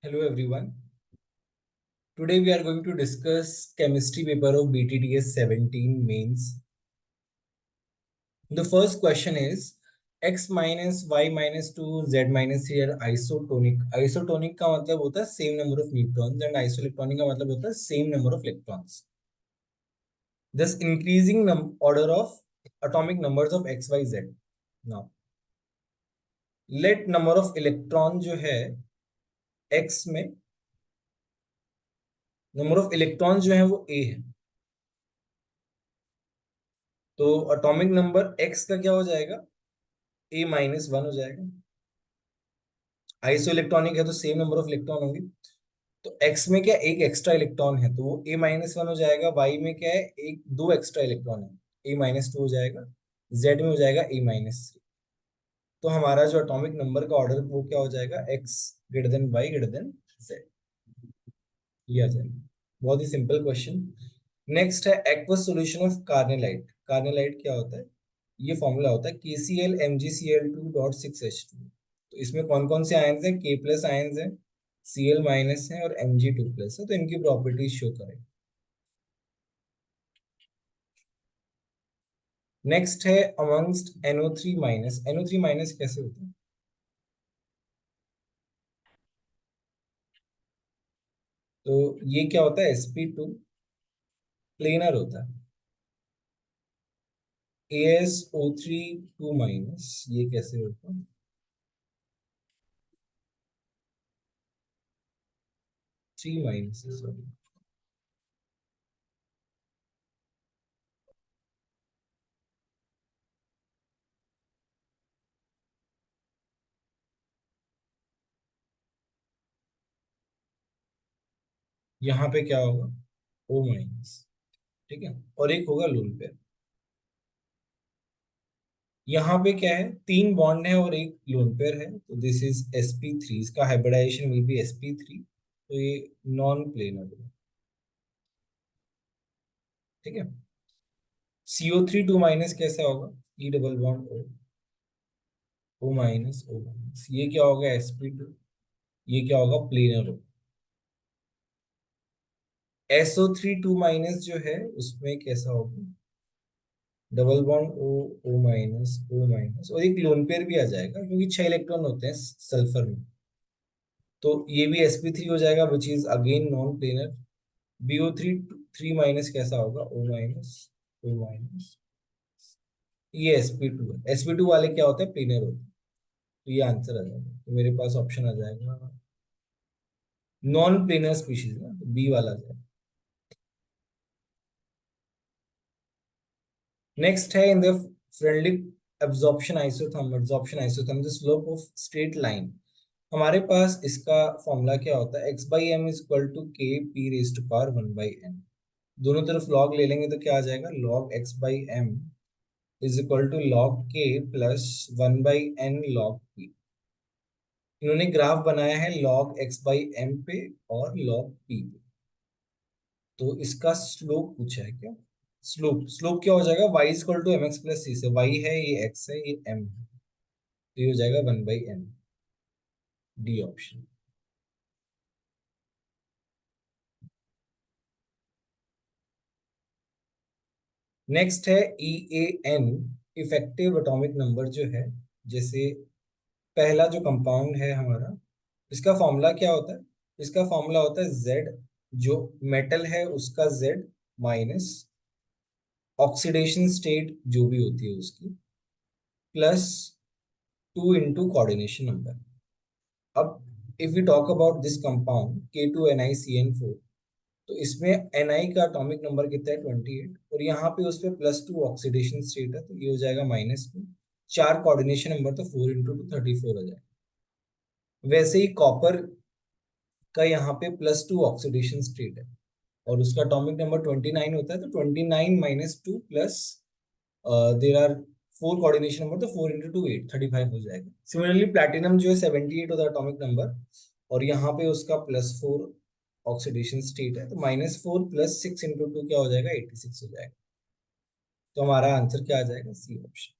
Hello everyone. Today we are going to discuss chemistry paper of BTTS 17 mains. The first question is x minus y minus 2 z minus 3 are isotonic. Isotonic का मतलब होता है same number of neutrons and isoelectronic का मतलब होता है same number of electrons. Thus increasing order of atomic numbers of x, y, z. Now let number of electron जो है x में नंबर ऑफ इलेक्ट्रॉन जो है वो a है, तो एटॉमिक नंबर x का क्या हो जाएगा a माइनस 1 हो जाएगा. आइसो इलेक्ट्रॉनिक है तो सेम नंबर ऑफ इलेक्ट्रॉन होंगे, तो x में क्या एक एक्स्ट्रा इलेक्ट्रॉन है तो वो a माइनस 1 हो जाएगा. y में क्या है एक दो एक्स्ट्रा इलेक्ट्रॉन है a माइनस 2 हो जाएगा. z में हो जाएगा a माइनस 3. तो हमारा जो एटॉमिक नंबर का ऑर्डर वो क्या हो जाएगा x greater than y greater than z. ये आ जाएगा. बहुत ही सिंपल क्वेश्चन. नेक्स्ट है aqueous solution of carnallite. Carnallite क्या होता है? ये फॉर्मूला होता है KCl MgCl2.6H2. तो इसमें कौन कौन से आयंस हैं? K प्लस आयंस हैं, Cl माइनस है और Mg2 प्लस है. तो इनकी प्रॉपर्टीज शो करें. नेक्स्ट है amongst NO3 minus. NO3 minus कैसे होता है? तो ये क्या होता है? sp2 प्लेनर होता है. AsO3 2 माइनस ये कैसे होता है? 3 माइनस सॉरी. यहाँ पे क्या होगा? O minus. ठीक है, और एक होगा लोन पेयर. यहाँ पे क्या है? तीन बॉन्ड है और एक लोन पेयर है, तो दिस इज sp3. इसका हाइब्रिडाइजेशन विल बी sp3. तो ये नॉन प्लेनर है. ठीक है. CO3 2 माइनस कैसा होगा? E double bond O minus O minus. ये क्या होगा? sp2. ये क्या होगा? प्लेनर होगा. SO3 2 माइनस जो है उसमें कैसा होगा? Double bond O minus O minus और एक लोन पेयर भी आ जाएगा क्योंकि 6 इलेक्ट्रॉन होते हैं सल्फर में. तो ये भी sp3 हो जाएगा which is again non planar. BO3 3 minus कैसा होगा? O minus O minus. ये sp2 है. sp2 वाले क्या होते हैं? प्लेनर होते हैं. तो ये आंसर आ जाएगा. तो मेरे पास ऑप्शन आ जाएगा नॉन प्लेनर स्पीशीज ना, तो बी वाला आ जाएगा. नेक्स्ट है in the Freundlich absorption isotherm the slope of straight line. हमारे पास इसका फॉर्मूला क्या होता है? X by M is equal to K P raise to power 1/n. दोनों तरफ लॉग ले लेंगे तो क्या आ जाएगा? Log X by M is equal to log K plus 1/n log P. इन्होंने ग्राफ बनाया है लॉग एक्स बाई एम पे और लॉग पी पे. तो इसका स्लोप पूछा है क्या? स्लोप स्लोप क्या हो जाएगा? y is equal to M X plus C. से y है, ये x है, ये m है. तो ये हो जाएगा 1/n. D option. नेक्स्ट है EAN. इफेक्टिव एटॉमिक नंबर जो है, जैसे पहला जो कंपाउंड है हमारा, इसका फॉर्मूला क्या होता है? इसका फॉर्मूला होता है Z. जो मेटल है उसका Z माइनस ऑक्सीडेशन स्टेट जो भी होती है उसकी प्लस 2 इंटू कोऑर्डिनेशन नंबर. अब if you talk about this compound K2NiCN4, तो इसमें Ni का एटॉमिक नंबर कितना है? 28. और यहाँ पे उस पर +2 ऑक्सीडेशन स्टेट है, तो ये हो जाएगा -2. 4 कोऑर्डिनेशन नंबर, तो 4 इंटू 2 34 हो जाएगा. वैसे ही कॉपर का यहाँ पे +2 ऑक्सीडेशन स्टेट है और उसका एटॉमिक नंबर 29 होता है, तो 29 minus 2 plus there are 4 coordination number, तो 4 इंटू 2 8 35 हो जाएगा. सिमिलरली प्लैटिनम जो है 78 होता है एटॉमिक नंबर, और यहाँ पे उसका +4 ऑक्सीडेशन स्टेट है, तो -4 प्लस 6 इंटू 2 क्या हो जाएगा? 86 हो जाएगा. तो हमारा आंसर क्या आ जाएगा? C option.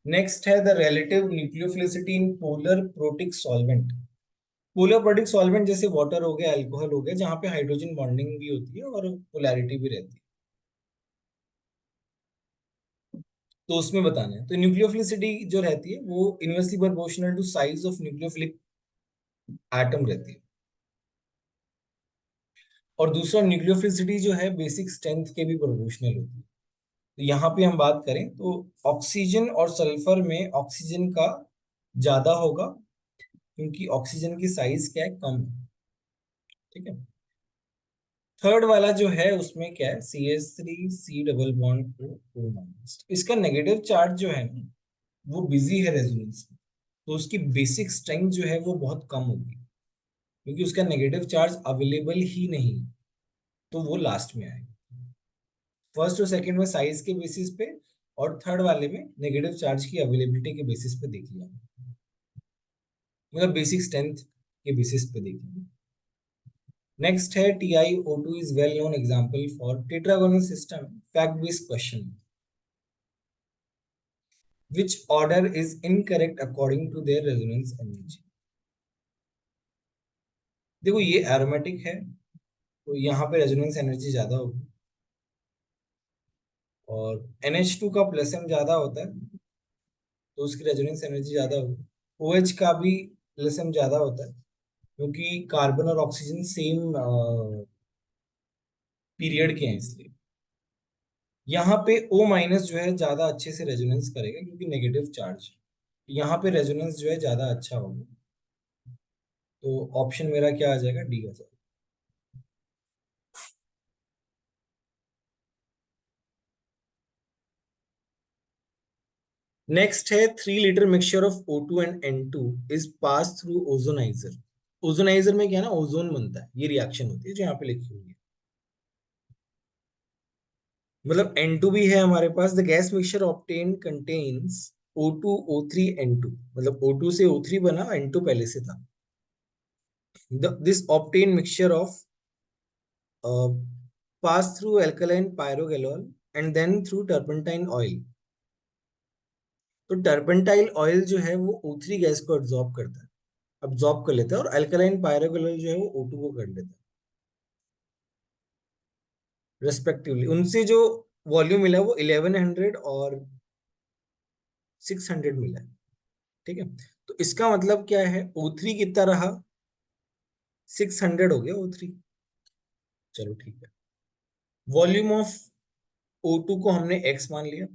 नेक्स्ट है the relative nucleophilicity in polar protic solvent. Polar protic solvent जैसे वाटर हो गया, अल्कोहल हो गया, जहां पे हाइड्रोजन बॉन्डिंग भी होती है और पोलैरिटी भी रहती है, तो उसमें बताना है। तो न्यूक्लियोफिलिसिटी जो रहती है वो inversely proportional to size of nucleophilic atom रहती है। और दूसरा, न्यूक्लियोफिलिसिटी जो है बेसिक स्ट्रेंथ के भी प्रोपोर्शनल होती है। तो यहाँ पे हम बात करें तो ऑक्सीजन और सल्फर में ऑक्सीजन का ज्यादा होगा, क्योंकि ऑक्सीजन की साइज क्या है, कम है। ठीक है। थर्ड वाला जो है उसमें क्या है, CH3 C double bond O minus. इसका नेगेटिव चार्ज जो है ना, वो बिजी है रेजोनेंस में, तो उसकी बेसिक स्ट्रेंथ जो है वो बहुत कम होगी, क्योंकि उसका नेगेटिव चार्ज अवेलेबल ही नहीं, तो वो लास्ट में आएगा। फर्स्ट और सेकंड में साइज के बेसिस पे, और थर्ड वाले में नेगेटिव चार्ज की अवेलेबिलिटी के बेसिस पे देख लिया, मतलब बेसिक स्ट्रेंथ के बेसिस पे देख लिया। नेक्स्ट है TiO2 is well known example for tetragonal system. Fact based question. Which order is incorrect according to their resonance energy? देखो ये एरोमेटिक है, तो यहाँ पे रेजोनेंस एनर्जी ज्यादा होगी, और NH2 का प्लस एम ज्यादा होता है, तो उसकी रेजोनेंस एनर्जी ज्यादा होगी। OH का भी प्लस एम ज्यादा होता है, क्योंकि कार्बन और ऑक्सीजन सेम पीरियड के हैं, इसलिए यहाँ पे O माइनस जो है ज्यादा अच्छे से रेजोनेंस करेगा, क्योंकि नेगेटिव चार्ज। यहाँ पे रेजोनेंस जो है ज्यादा अच्छा होगा, तो ऑप्शन मेरा क्या आ जाएगा, डी आ जाएगा। नेक्स्ट है 3 litre mixture of O2 and N2 is pass through ozoniser. Ozoniser में क्या है ना, ओजोन बनता है, ये रिएक्शन होती है जो यहाँ पे लिखी हुई है। मतलब N2 भी है हमारे पास। The gas mixture obtain contains O2 O3 N2, मतलब O2 से O3 बना, N2 पहले से था। This obtain mixture of pass through alkaline pyrogallol and then through turpentine oil. तो टर्पेंटाइल ऑयल जो है वो O3 गैस को एब्जॉर्ब करता है, अब्जॉर्ब कर लेता है, और अल्कलाइन पायरोगैलोल जो है वो O2 को कर लेता है, रेस्पेक्टिवली। उनसे जो वॉल्यूम मिला वो 1100 और 600 मिला है। ठीक है। तो इसका मतलब क्या है, O3 कितना रहा, 600 हो गया O3। चलो ठीक है। वॉल्यूम ऑफ O2 को हमने x मान लिया,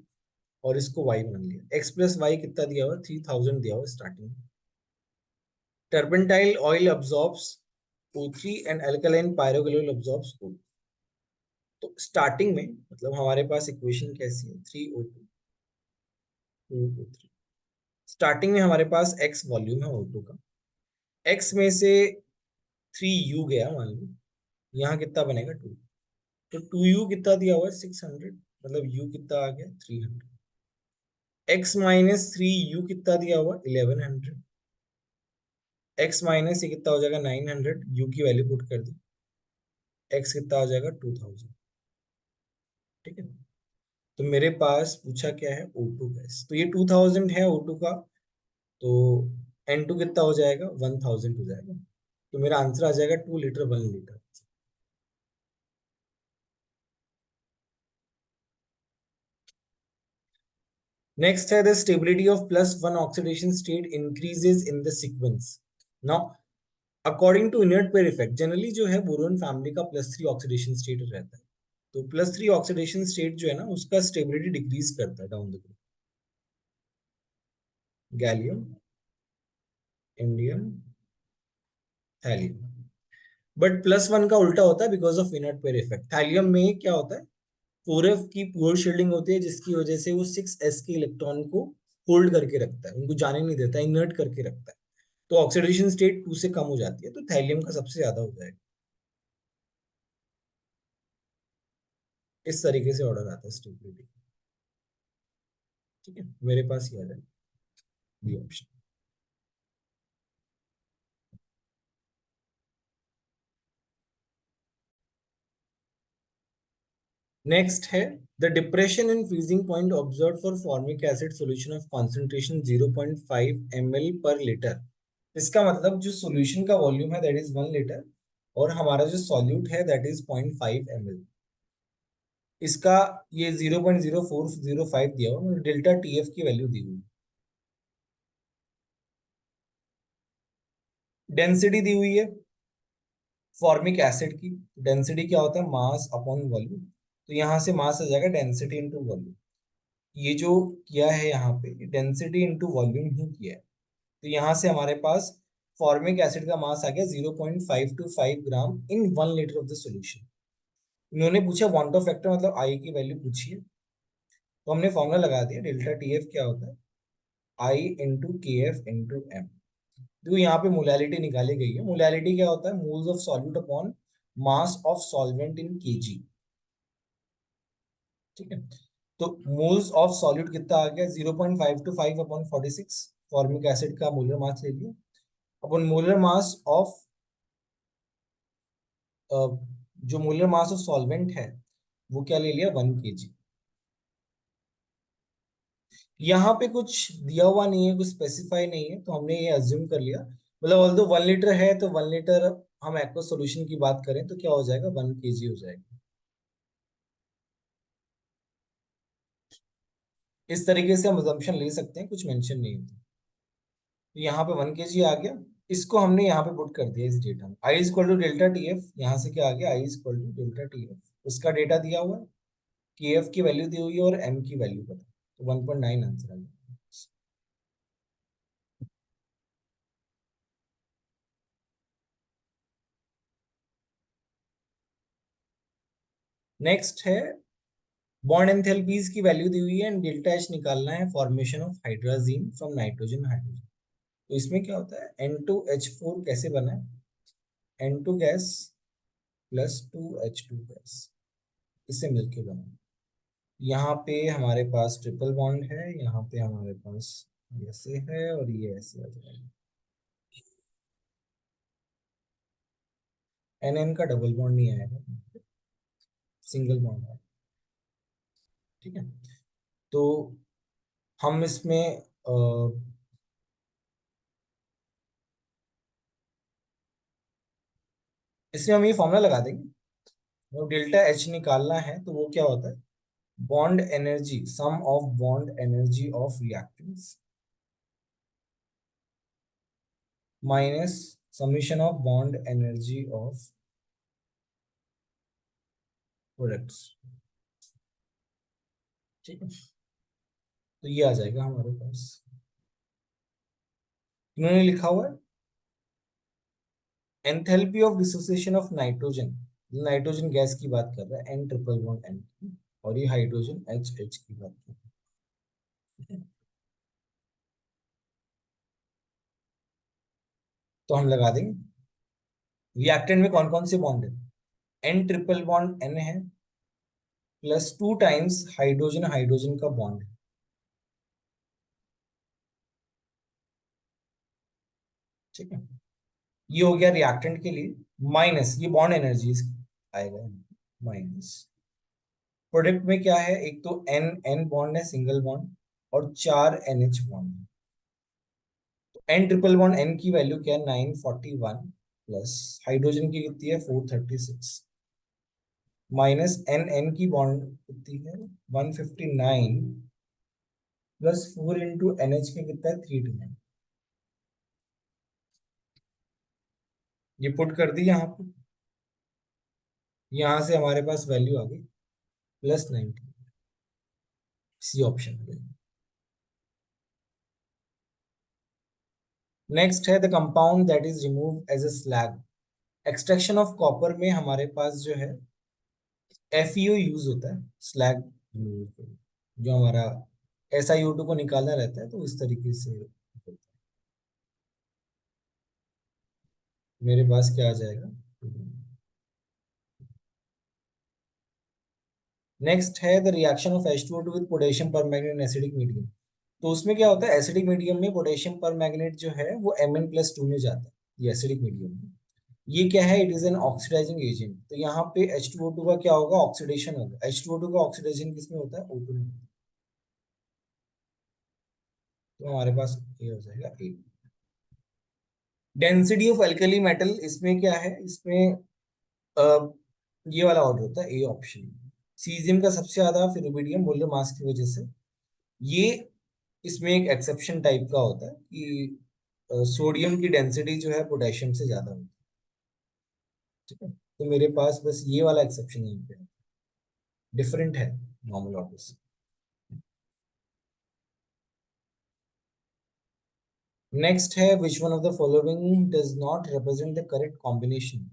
और इसको y मान लिया। x प्लस वाई कितना दिया हुआ, 3000 दिया हुआ स्टार्टिंग में। Turpentine oil absorbs O3 and alkaline pyrogallol absorbs O2। तो स्टार्टिंग में मतलब हमारे पास इक्वेशन कैसी है, 3O2 2O3। स्टार्टिंग में हमारे पास x वॉल्यूम है O2 का, x में से 3U गया मान लो, यहाँ कितना बनेगा 2। तो 2U कितना दिया हुआ है, 600, मतलब U कितना आ गया, 300। x माइनस 3U कितना दिया हुआ, 1100। x माइनस ये कितना हो जाएगा, 900। U की वैल्यू पुट कर दी, x कितना हो जाएगा, 2000। ठीक है। तो मेरे पास पूछा क्या है, O2 गैस, तो ये 2000 है O2 का, तो N2 कितना हो जाएगा, 1000 हो जाएगा। तो मेरा आंसर आ जाएगा 2 लीटर 1 लीटर। नेक्स्ट है the stability of +1 oxidation state increases in the sequence. Now according to inert pair effect, generally जो है बोरोन फैमिली का +3 ऑक्सीडेशन स्टेट रहता है, तो +3 ऑक्सीडेशन स्टेट जो है ना, उसका स्टेबिलिटी डिक्रीज करता है down the group. Gallium, indium, thallium. But +1 का उल्टा होता है because of inert pair effect. Thallium में क्या होता है, 4f की पुअर शील्डिंग होती है, जिसकी वजह से वो 6s के इलेक्ट्रॉन को होल्ड करके रखता है, उनको जाने नहीं देता, इनर्ट करके रखता है। तो ऑक्सीडेशन स्टेट 2 से कम हो जाती है, तो थैलियम का सबसे ज्यादा हो जाएगा। इस तरीके से ऑर्डर आता है स्टेबिलिटी। ठीक है, मेरे पास ये आ जाए बी ऑप्शन। नेक्स्ट है the depression in freezing point observe for formic acid solution of concentration 0.5 ml पर लीटर। इसका मतलब जो सॉल्यूशन का वॉल्यूम है दैट इज 1 लीटर और हमारा जो सॉल्यूट है दैट इज 0.5 ml। इसका ये 0.0405 दिया हुआ, डेल्टा टीएफ की वैल्यू दी हुई। डेंसिटी दी हुई है फॉर्मिक एसिड की। डेंसिटी क्या होता है, मास अपॉन वॉल्यूम। तो यहां से मास आ जाएगा डेंसिटी इंटू वॉल्यूम। ये जो किया है यहाँ पे डेंसिटी इंटू वॉल्यूम ही किया है। तो यहाँ से हमारे पास फॉर्मिक एसिड का मास आ गया 0.525 ग्राम इन 1 लीटर ऑफ द सॉल्यूशन। इन्होंने पूछा वांट ऑफ फैक्टर मतलब आई की वैल्यू पूछी है, तो हमने फॉर्मूला लगा दिया। डेल्टा टी एफ क्या होता है, आई इंटू के एफ इंटू एम। तो यहाँ पे मोलैलिटी निकाली गई है। मोलैलिटी क्या होता है, moles of solute upon mass of solvent in KG. ठीक है, तो मोल्स ऑफ सॉल्यूट कितना आ गया, 0.525 अपॉन 46। फॉर्मिक एसिड का मोलर मास ले लिया अपन मोलर मास ऑफ जो मोलर मास ऑफ सॉल्वेंट है वो क्या ले लिया, 1 kg। यहाँ पे कुछ दिया हुआ नहीं है, कुछ स्पेसिफाई नहीं है, तो हमने ये अज्यूम कर लिया। मतलब ऑल्दो 1 लीटर है तो 1 लीटर हम एक्वा सॉल्यूशन की बात करें तो क्या हो जाएगा, 1 kg हो जाएगा। इस तरीके से हम अजम्पशन ले सकते हैं, कुछ मेंशन नहीं होता। तो यहाँ पे 1 kg आ गया। इसको हमने यहाँ पे पुट कर दिया इस डेटा में। I is equal to delta T F, यहाँ से क्या आ गया, I is equal to delta T F. उसका डेटा दिया हुआ है, के एफ की वैल्यू दी हुई है और एम की वैल्यू पता, तो 1.9 आंसर आ गया। नेक्स्ट है बॉन्ड एंथैल्पीज की वैल्यू दी हुई है एंड डेल्टा एच निकालना है formation of hydrazine from nitrogen hydrogen. तो इसमें क्या होता है, N2H4 कैसे बना है, N2 gas plus 2H2 gas, इससे मिलके बना है। यहाँ पे हमारे पास ट्रिपल बॉन्ड है, यहाँ पे हमारे पास ऐसे है और ये ऐसे आ जाएगा। NN का डबल बॉन्ड नहीं आएगा, सिंगल बॉन्ड है। ठीक है, तो हम इसमें हम ये फॉर्मूला लगा देंगे। तो डेल्टा एच निकालना है तो वो क्या होता है, bond energy sum of bond energy of reactants minus summation of bond energy of products. ठीक है, तो ये आ जाएगा हमारे पास। इन्होंने लिखा हुआ है enthalpy of dissociation of nitrogen. Nitrogen gas की बात कर रहा है, एन ट्रिपल बॉन्ड एन की, और ये हाइड्रोजन एच एच की बात कर रहा है। तो हम लगा देंगे रिएक्टेंट में कौन कौन से बॉन्ड है, एन ट्रिपल बॉन्ड एन है प्लस 2 टाइम्स हाइड्रोजन हाइड्रोजन का बॉन्ड है। ठीक है, ये हो गया रिएक्टेंट के लिए। माइनस ये बॉन्ड एनर्जी आएगा, माइनस प्रोडक्ट में क्या है, एक तो एन एन बॉन्ड है सिंगल बॉन्ड और 4 NH बॉन्ड है। तो एन ट्रिपल बॉन्ड एन की वैल्यू क्या है, 941 प्लस हाइड्रोजन की कितनी है 436 माइनस एन एन की बॉन्ड कितनी है 159 प्लस 4 इंटू NH का कितना है 329। ये पुट कर दी यहाँ पे, यहाँ से हमारे पास वैल्यू आ गई +90। सी ऑप्शन पे। नेक्स्ट है the compound that is remove as a slag. Extraction of copper में हमारे पास जो है FeO यूज होता है स्लैग रिमूवल के लिए। जो हमारा SiO2 को निकालना रहता है तो इस तरीके से होता है। मेरे पास क्या आ जाएगा, नेक्स्ट है the reaction of H2O2 with potassium permanganate acidic medium. तो उसमें क्या होता है, एसिडिक मीडियम में पोटेशियम परमैंगनेट जो है वो Mn+2 में जाता है, ये एसिडिक मीडियम में। ये क्या है, it is an oxidising agent. तो यहाँ पे H2O2 का क्या होगा, ऑक्सीडेशन होगा। H2O2 का ऑक्सीडेशन किसमें होता है, O2 में। तो हमारे पास ये हो जाएगा ए। डेंसिटी ऑफ अल्कली मेटल, इसमें क्या है, इसमें अ, ये वाला ऑर्डर होता है, ए ऑप्शन। सीजियम का सबसे ज्यादा, फिर रुबिडियम मोलर मास की वजह से। ये इसमें एक एक्सेप्शन टाइप का होता है कि सोडियम की डेंसिटी जो है पोटेशियम से ज्यादा होती है। ठीक है, तो मेरे पास बस ये वाला एक्सेप्शन यहाँ पे डिफरेंट है नॉर्मल ऑर्डर से। नेक्स्ट है, which one of the following does not represent the correct combination.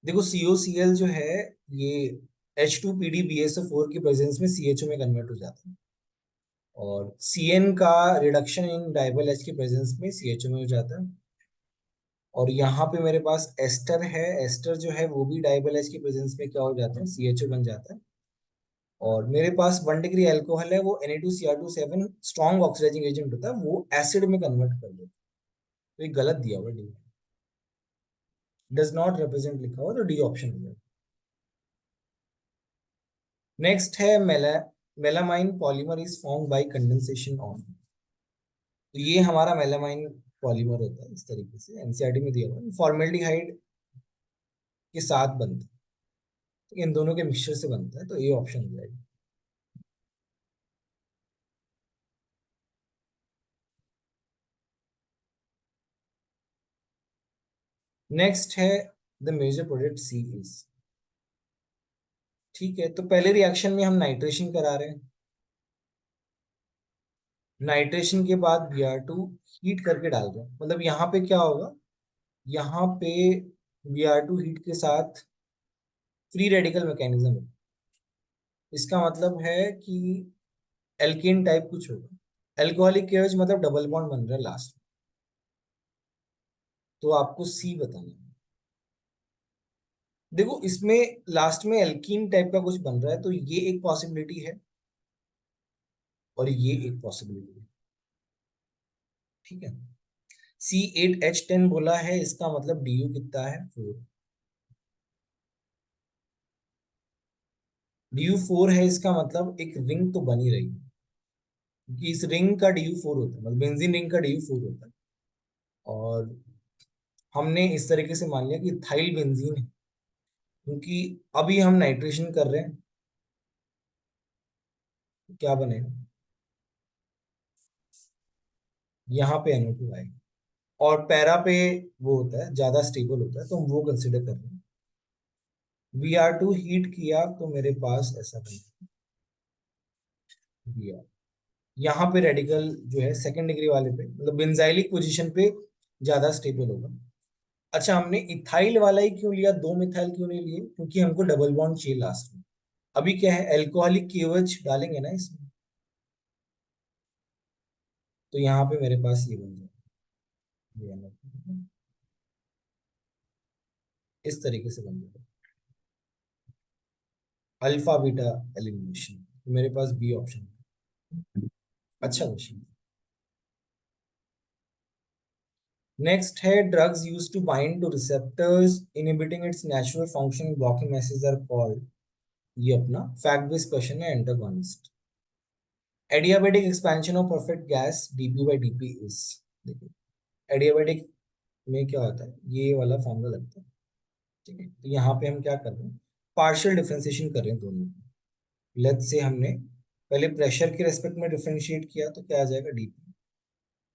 देखो COCl जो है, ये H2PdBSO4 की प्रेजेंस में CHO में कन्वर्ट हो जाता है। और CN का रिडक्शन इन डाइबल H की प्रेजेंस में CHO में हो जाता है। और यहाँ पे मेरे पास एस्टर है, एस्टर जो है वो भी डाइबल H की प्रेजेंस में क्या हो जाता है, CHO बन जाता है। और मेरे पास 1 डिग्री एल्कोहल है, वो Na2Cr27 स्ट्रॉन्ग ऑक्सीडाइजिंग एजेंट होता है, वो एसिड में कन्वर्ट कर देता है। तो ये गलत दिया हुआ डी, डज नॉट रिप्रेजेंट लिखा हुआ, तो डी ऑप्शन हो जाएगा। नेक्स्ट है, melamine polymer is form by condensation of. तो ये हमारा मेलामाइन पॉलीमर होता है इस तरीके से, एनसीईआरटी में दिया हुआ है, फॉर्मेल्डिहाइड के साथ बनता है। तो इन दोनों के मिक्सचर से बनता है, तो ये ऑप्शन हो जाएगा। नेक्स्ट है, the major product C is. ठीक है, तो पहले रिएक्शन में हम नाइट्रेशन करा रहे हैं। नाइट्रेशन के बाद Br2 हीट करके डाल रहे हैं। मतलब यहाँ पे क्या होगा, यहाँ पे Br2 हीट के साथ फ्री रेडिकल मैकेनिज्म है। इसका मतलब है कि एल्केन टाइप कुछ होगा। एल्कोहलिक केवज मतलब डबल बॉन्ड बन रहा है लास्ट में। तो आपको सी बताना है। देखो इसमें लास्ट में एल्कीन टाइप का कुछ बन रहा है, तो ये एक पॉसिबिलिटी है और ये एक पॉसिबिलिटी है। ठीक है, C8H10 बोला है, इसका मतलब DU कितना है, 4। DU4 है, इसका मतलब एक रिंग तो बनी रही है, क्योंकि इस रिंग का DU4 होता है, मतलब बेंजीन रिंग का DU4 होता है। और हमने इस तरीके से मान लिया कि थाइल बेंजीन है, क्योंकि अभी हम नाइट्रेशन कर रहे हैं, तो क्या बनेगा, यहाँ पे NO2 आएगा। और पैरा पे वो होता है, ज्यादा स्टेबल होता है, तो हम वो कंसिडर कर रहे हैं। Br2 हीट किया तो मेरे पास ऐसा बनेगा Br। यहाँ पे रेडिकल जो है सेकंड डिग्री वाले पे, मतलब बेंजाइलिक पोजीशन पे ज्यादा स्टेबल होगा। अच्छा, हमने इथाइल वाला ही क्यों लिया, दो मिथाइल क्यों नहीं लिए, क्योंकि हमको डबल बॉन्ड चाहिए लास्ट में। अभी क्या है, एल्कोहलिक केवच डालेंगे ना इसमें, तो यहाँ पे मेरे पास ये बन जाएगा, इस तरीके से बन जाएगा अल्फा बीटा एलिमिनेशन। मेरे पास बी ऑप्शन है। अच्छा क्वेश्चन। नेक्स्ट है, drugs used to bind to receptors inhibiting its natural function blocking message are called. ये अपना फैक्ट बेस्ड क्वेश्चन है, antagonist. Adiabatic expansion of perfect gas dP by dP is. देखिए, adiabatic में क्या होता है, ये वाला फॉर्मूला लगता है। ठीक है, तो यहाँ पे हम क्या कर रहे हैं, पार्शियल डिफरेंशिएशन कर रहे हैं दोनों। लेट्स से हमने पहले प्रेशर के रेस्पेक्ट में डिफरेंशिएट किया, तो क्या आ जाएगा, dP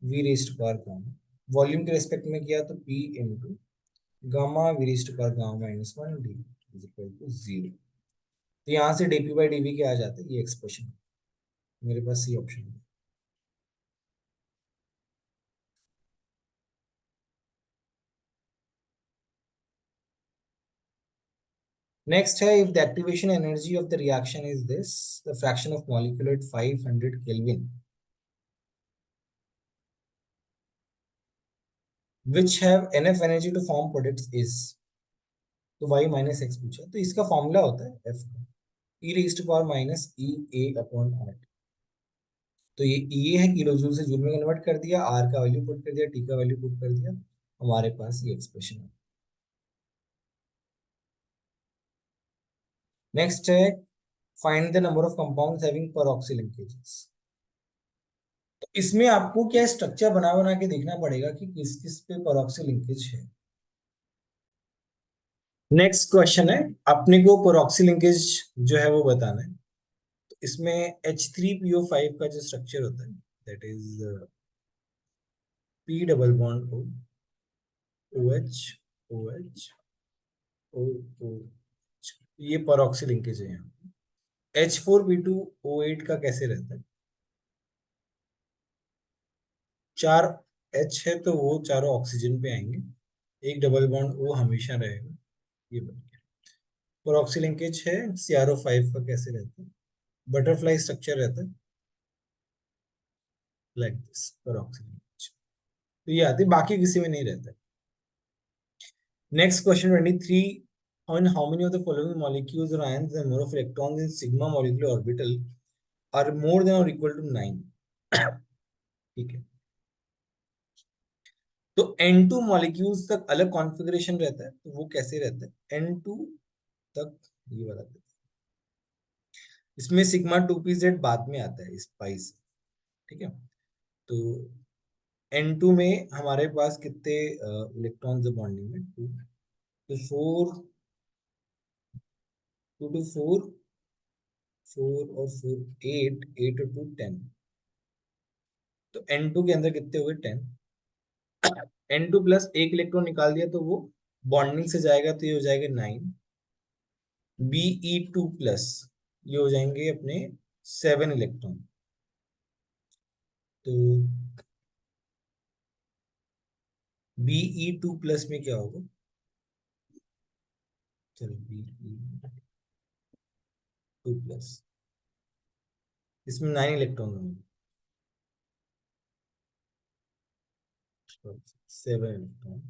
V rest power gamma. Volume के रेस्पेक्ट में किया तो P into gamma V rest power gamma -1 D is equal to 0। तो यहाँ से dP by dV क्या आ जाता है, ये एक्सप्रेशन। मेरे पास सी ऑप्शन है। नेक्स्ट है, if the activation energy of the reaction is this, the fraction of molecule eight 500 kelvin which have enough energy to form products is। तो y माइनस एक्स पूछा, तो इसका फॉर्मूला होता है f का e raise to power minus E A upon R. तो ये है, किलो जूल से जूल में कन्वर्ट कर दिया, r का वैल्यू पुट कर दिया, t का वैल्यू पुट कर दिया, हमारे पास ये एक्सप्रेशन है। नेक्स्ट है find the number of compounds having परऑक्सी linkages. तो इसमें आपको क्या स्ट्रक्चर बना बना के देखना पड़ेगा कि किस किस पे परऑक्सी लिंकेज है। नेक्स्ट क्वेश्चन है, अपने को परऑक्सी लिंकेज जो है वो बताना है। तो इसमें H3PO5 का जो स्ट्रक्चर होता है that is P double bond O, OH, OH, O, ये परऑक्सी लिंकेज है यहाँ। H4P2O8 का कैसे रहता है? चार H है तो वो चारों ऑक्सीजन पे आएंगे, एक डबल बॉन्ड O हमेशा रहेगा। ये बन गया परऑक्सी लिंकेज है। CrO5 का कैसे रहता है? बटरफ्लाई स्ट्रक्चर रहता है लाइक दिस परऑक्सी लिंकेज। तो ये आती है, बाकी किसी में नहीं रहता। Next question 23, on how many of the following molecules or ions the number of electrons in sigma molecular orbital are more than or equal to 9? ठीक है, तो N2 मॉलिक्यूल्स तक अलग कॉन्फ़िगरेशन रहता है, तो वो कैसे रहता है N2 तक? ये वाला रहता है। इसमें सिग्मा 2p z बाद में आता है स्पाइस, ठीक है। तो N2 में हमारे पास कितने इलेक्ट्रॉन्स है बॉन्डिंग में? टू, तो four, two two four, four और फोर एट, एट और टू 10। तो N2 के अंदर कितने हो गए? 10। N2 प्लस एक इलेक्ट्रॉन निकाल दिया तो वो बॉन्डिंग से जाएगा, तो ये हो जाएगा 9। Be2 प्लस ये हो जाएंगे अपने 7 इलेक्ट्रॉन। तो Be2 प्लस में क्या होगा? चलो Be2 प्लस, इसमें 9 इलेक्ट्रॉन होंगे, 7 इलेक्ट्रॉन।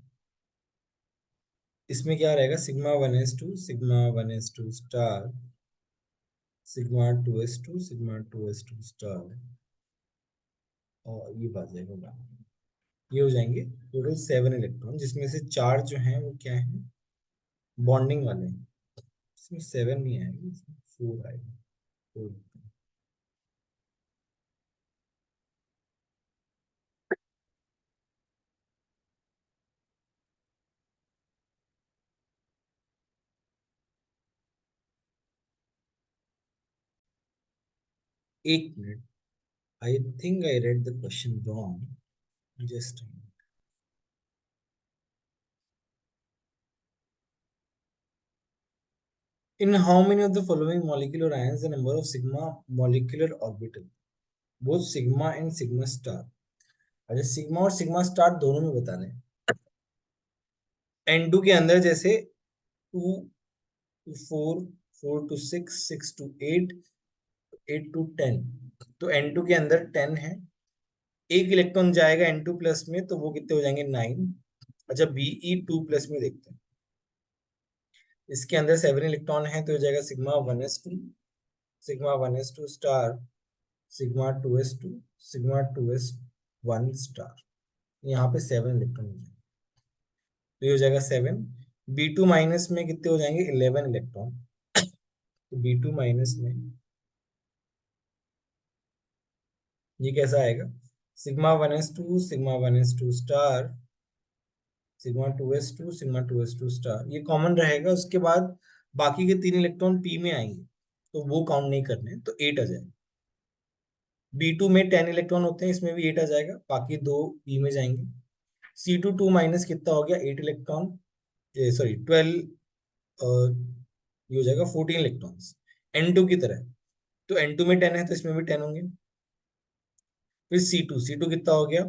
इसमें क्या रहेगा? Sigma 1s2, sigma 1s2 star, sigma 2s2, sigma 2s2 star, और ये बात जाएगा, ये हो जाएंगे टोटल 7 इलेक्ट्रॉन, जिसमें से 4 जो हैं वो क्या है? बॉन्डिंग वाले हैं। इसमें 7 नहीं आएगा, इसमें 4 आएगा। तो 1 minute, I think I read the question wrong, just in how many of the following molecular ions the number of sigma molecular orbital both sigma and sigma star? अच्छा, सिग्मा और सिग्मा स्टार दोनों में बताना है। N2 के अंदर जैसे 2 to 4, 4 to 6, 6 to 8, 8 to 10, तो N2 के अंदर 10 है, एक इलेक्ट्रॉन जाएगा N2 प्लस में, तो वो कितने हो जाएंगे? 9। अच्छा, Be2 प्लस में देखते हैं, इसके अंदर 7 इलेक्ट्रॉन है, तो हो जाएगा sigma 1s2, sigma 1s2 star, sigma 2s2, sigma 2s1 star. यहाँ पे 7 इलेक्ट्रॉन हो जाएंगे, तो ये हो जाएगा 7। B2 माइनस में कितने हो जाएंगे? 11 इलेक्ट्रॉन। तो B2 माइनस में ये कैसा आएगा? Sigma 1s2, sigma 1s2 star, sigma 2s2, sigma 2s2 star, ये कॉमन रहेगा। उसके बाद बाकी के 3 इलेक्ट्रॉन P में आएंगे, तो वो काउंट नहीं करने, तो 8 आ जाएगा। B2 में 10 इलेक्ट्रॉन होते हैं, इसमें भी 8 आ जाएगा, बाकी दो P में जाएंगे। C2 2 माइनस कितना हो गया? 8 इलेक्ट्रॉन, सॉरी 12, ये हो जाएगा 14 इलेक्ट्रॉन्स N2 की तरह। तो N2 में 10 है, तो इसमें भी 10 होंगे। फिर C2 कितना हो गया?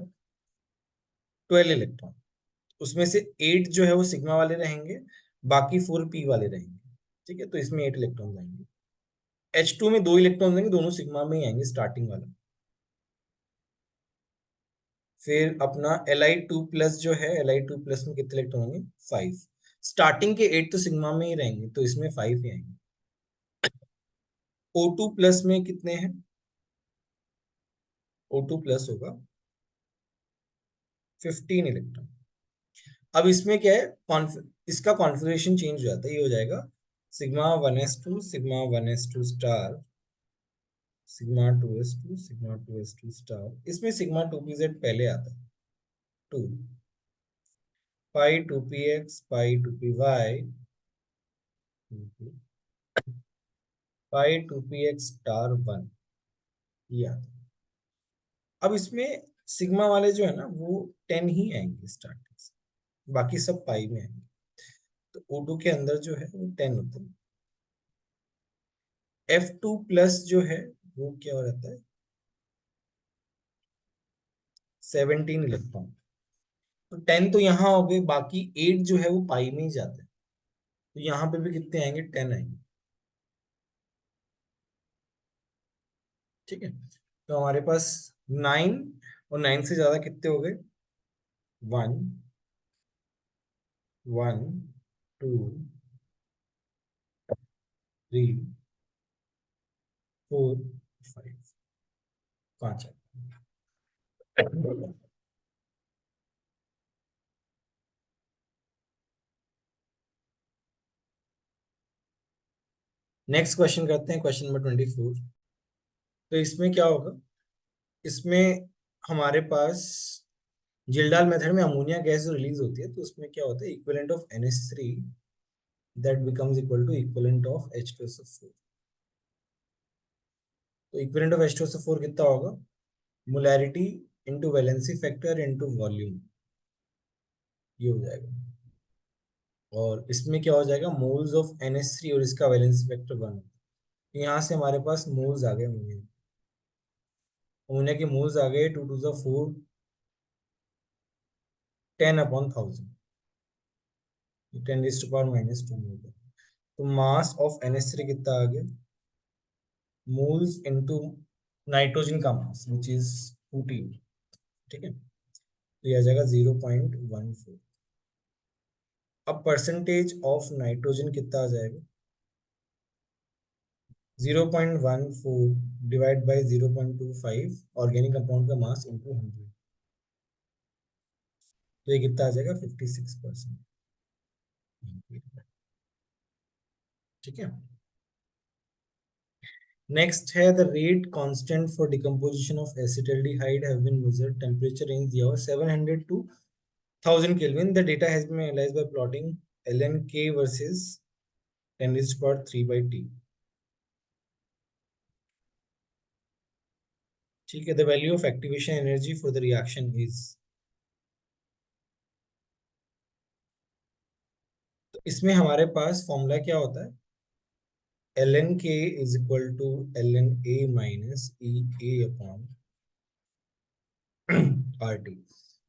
12 इलेक्ट्रॉन, उसमें से 8 जो है वो सिग्मा वाले रहेंगे, बाकी 4 P वाले रहेंगे, ठीक है। तो इसमें 8 इलेक्ट्रॉन आएंगे। H2 में 2 इलेक्ट्रॉन आएंगे, दोनों सिग्मा में ही आएंगे, स्टार्टिंग वाला। फिर अपना Li2 प्लस जो है, Li2 प्लस में कितने इलेक्ट्रॉन होंगे? 5। स्टार्टिंग के 8 तो सिग्मा में ही रहेंगे, तो इसमें 5 ही आएंगे। O2 प्लस में कितने हैं? O2 प्लस होगा 15 इलेक्ट्रॉन। अब इसमें क्या है? इसका कॉन्फ़िगरेशन चेंज हो जाता है, ये हो जाएगा sigma 1s2 sigma 1s2 star sigma 2s2 sigma 2s2 star, इसमें सिग्मा 2pz पहले आता है, 2 पाई 2px पाई 2py पाई 2px स्टार 1, ये आता है। अब इसमें सिग्मा वाले जो है ना वो 10 ही आएंगे स्टार्टिंग से, बाकी सब पाई में आएंगे। तो O2 के अंदर जो है वो 10 होता है। F2 प्लस जो है वो क्या हो रहता है, 17 इलेक्ट्रॉन। तो 10 तो यहाँ हो गए, बाकी 8 जो है वो पाई में ही जाते हैं। तो यहाँ पे भी कितने आएंगे, 10 आएंगे। ठीक है, तो हमारे पास 9 और 9 से ज्यादा कितने हो गए, 1 1 2 3 4 5, 5 नेक्स्ट क्वेश्चन करते हैं, क्वेश्चन नंबर 24। तो इसमें क्या होगा, इसमें हमारे पास जिल्डाल मेथड में अमोनिया गैस जो रिलीज होती है, तो उसमें क्या होता है, equivalent of NH3 that becomes equal to equivalent of H2SO4। तो इक्विवेलेंट ऑफ H2SO4 कितना होगा, molarity into valency factor into volume, ये हो जाएगा। और इसमें क्या हो जाएगा, मोल्स ऑफ NH3 और इसका वैलेंसी फैक्टर 1। तो यहाँ से हमारे पास मोल्स आ गए, अमोनिया अमोनिया के मोल्स आ गए 2 टू 4 10/1000, 10⁻⁻2 मोल। तो मास ऑफ NH3 कितना आ गया, मोल्स इनटू नाइट्रोजन का मास विच इज 14। ठीक है, तो यह आ जाएगा 0.14। अब परसेंटेज ऑफ नाइट्रोजन कितना आ जाएगा, 0.14 डिवाइड बाई 0.25 ऑर्गेनिक कंपाउंड का मास इंटू 100। तो ये कितना आ जाएगा, 56%। ठीक है, नेक्स्ट है the rate constant for decomposition of acetaldehyde have been measured, temperature range दिया हुआ 700 to 1000 kelvin. The data has been analysed by plotting ln k versus 10⁻³ ठीक है, the value of activation energy for the reaction is. तो इसमें हमारे पास formula क्या होता है, ln k is equal to ln a minus e a upon RT।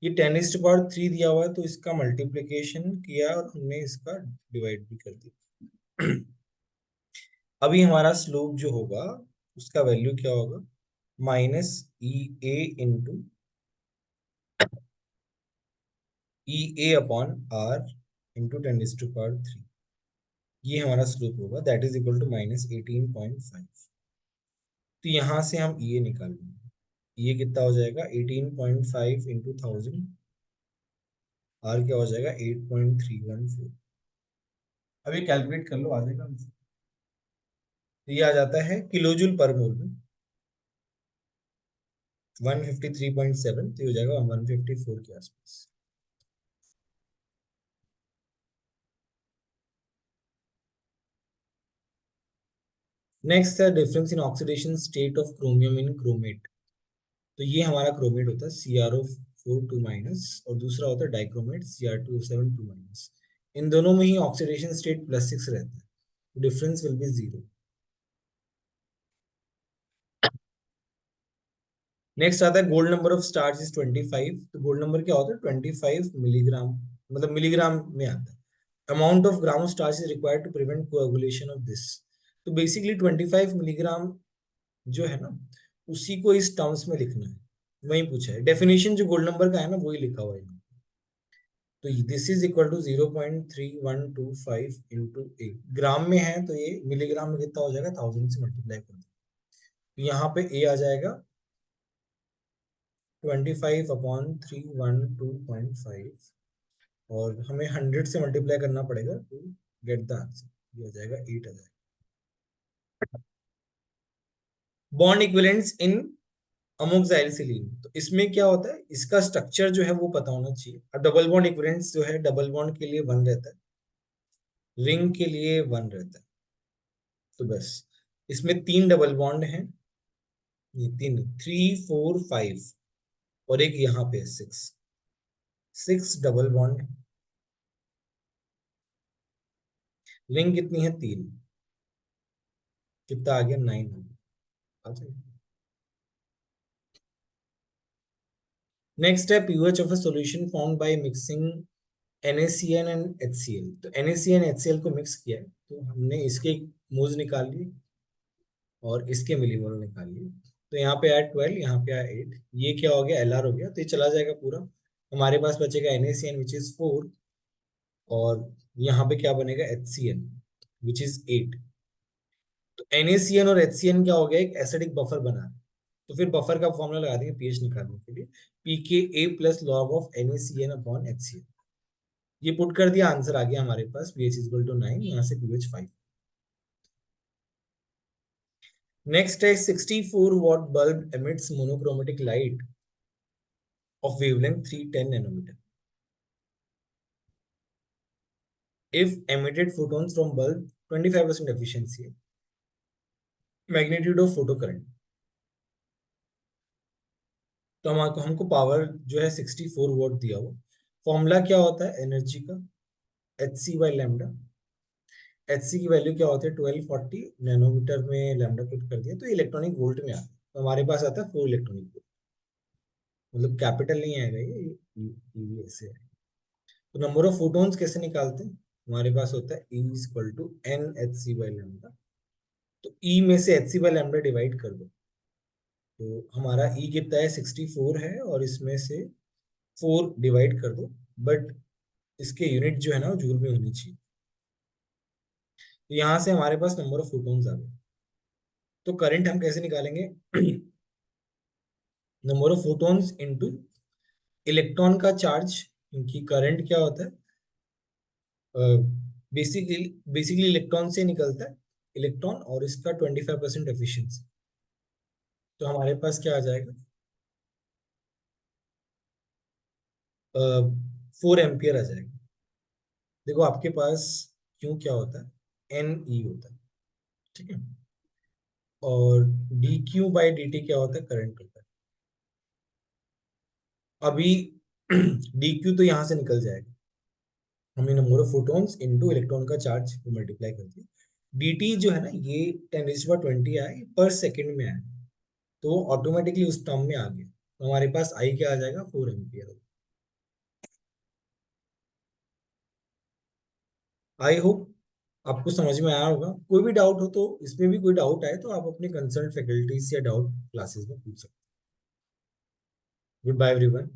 ये 10⁻³ दिया हुआ है, तो इसका मल्टीप्लीकेशन किया और हमने इसका डिवाइड भी कर दिया। अभी हमारा स्लोप जो होगा उसका वैल्यू क्या होगा, minus E a into E a upon R into 10⁻³। ये हमारा स्लोप होगा, दैट इज इक्वल टू -18.5। तो यहाँ से हम ये निकाल लेंगे, ये कितना हो जाएगा 18.5 इंटू 1000, आर क्या हो जाएगा 8.314। अब ये कैलकुलेट कर लो, आ जाएगा। तो ये आ जाता है किलो जूल पर मोल में 153.7, तो ये हो जाएगा 154 के आसपास। नेक्स्ट है difference in oxidation state of chromium in chromate. तो ये हमारा क्रोमेट होता है CrO4 2- और दूसरा होता है डाइक्रोमेट Cr2O7 2-। इन दोनों में ही ऑक्सीडेशन स्टेट +6 रहता है, डिफरेंस विल बी 0। नेक्स्ट आता है gold number of starch is 25। तो गोल्ड नंबर क्या होता है, 25 मिलीग्राम, मतलब मिलीग्राम में आता है। Amount of gram of starch is required to prevent coagulation of this. तो बेसिकली 25 मिलीग्राम जो है ना, उसी को इस टर्म्स में लिखना है, वही पूछा है। डेफिनेशन जो गोल्ड नंबर का है ना वही लिखा हुआ है। तो this is equal to 0.3125 into A, gram में है तो ये मिलीग्राम में कितना हो जाएगा, 1000 से मल्टीप्लाई कर दो। तो यहाँ पे ए आ जाएगा 25/312.5 और हमें 100 से मल्टीप्लाई करना पड़ेगा टू गेट द आंसर। ये हो जाएगा 8 आ जाएगा। बॉन्ड इक्विवेलेंट्स इन अमोक्साइलिसिलीन, तो इसमें क्या होता है, इसका स्ट्रक्चर जो है वो पता होना चाहिए। और डबल बॉन्ड इक्विवेलेंट्स जो है, डबल बॉन्ड के लिए 1 रहता है, रिंग के लिए 1 रहता है। तो बस इसमें 3 डबल बॉन्ड हैं, ये 3, 3 4 5, और एक यहाँ पे 6, 6 डबल बॉन्ड। रिंग कितनी है, 3, कितना आ गया, 9 आ गया। नेक्स्ट है pOH of a solution found by mixing NaCN and HCl। तो NaCN HCl को मिक्स किया है, तो हमने इसके मोल्स निकाल लिए और इसके मिलीमोल निकाल लिए। तो यहाँ पे आया 12, यहाँ पे आया 8, ये क्या हो गया, LR हो गया, तो ये चला जाएगा पूरा। हमारे पास बचेगा NaCN विच इज 4, और यहाँ पे क्या बनेगा, HCN विच इज 8। तो NaCN और HCN क्या हो गया, एक एसिडिक बफर बना है। तो फिर बफर का फॉर्मूला लगा देंगे पीएच निकालने के लिए, pKa plus log of NaCN upon HCl। ये पुट कर दिया, आंसर आ गया हमारे पास, pH इक्वल टू 9, यहाँ से pH 5। नेक्स्ट है 64 watt bulb emits monochromatic light of wavelength 310 nanometre if emitted photons from bulb 25% efficiency, magnitude of photo current. तो हमको पावर जो है 64 वॉट दिया हुआ। फॉर्मूला क्या होता है एनर्जी का, H C by lambda. H C की वैल्यू क्या होती है, 1240 नैनोमीटर में लैम्डा पुट कर दिया तो इलेक्ट्रॉनिक वोल्ट में आता है। तो हमारे पास आता है 4 इलेक्ट्रॉनिक वोल्ट, मतलब कैपिटल नहीं आएगा ये ऐसे है। तो नंबर ऑफ फोटॉन्स कैसे निकालते हैं, हमारे पास होता है E equal to N H C by lambda. तो E में से H C by lambda divide कर दो, तो हमारा E कितना है, 64 है, और इसमें से 4 डिवाइड कर दो, बट इसके यूनिट जो है ना वो जूल में होनी चाहिए। तो यहाँ से हमारे पास नंबर ऑफ फोटॉन्स आ गए। तो करंट हम कैसे निकालेंगे, number of photons into electron का चार्ज, क्योंकि करंट क्या होता है, बेसिकली बेसिकली इलेक्ट्रॉन से निकलता है इलेक्ट्रॉन, और इसका 25% एफिशिएंसी। तो हमारे पास क्या आ जाएगा, 4 एम्पियर आ जाएगा। देखो आपके पास क्यों क्या होता है, एन ई होता है, ठीक है, और D Q by D T क्या होता है, करंट होता है। अभी डी क्यू तो यहाँ से निकल जाएगा, हमने number of photons into electron का चार्ज को मल्टीप्लाई कर दिया। dt जो है ना, ये 10⁻20 आया, पर सेकंड में आया, तो ऑटोमेटिकली उस टर्म में आ गया। तो हमारे पास आई क्या आ जाएगा, 4 एम्पियर। आई होप आपको समझ में आया होगा। कोई भी डाउट हो तो, इसमें भी कोई डाउट आए तो आप अपने कंसर्न फैकल्टीज या डाउट क्लासेस में पूछ सकते हैं। Goodbye everyone.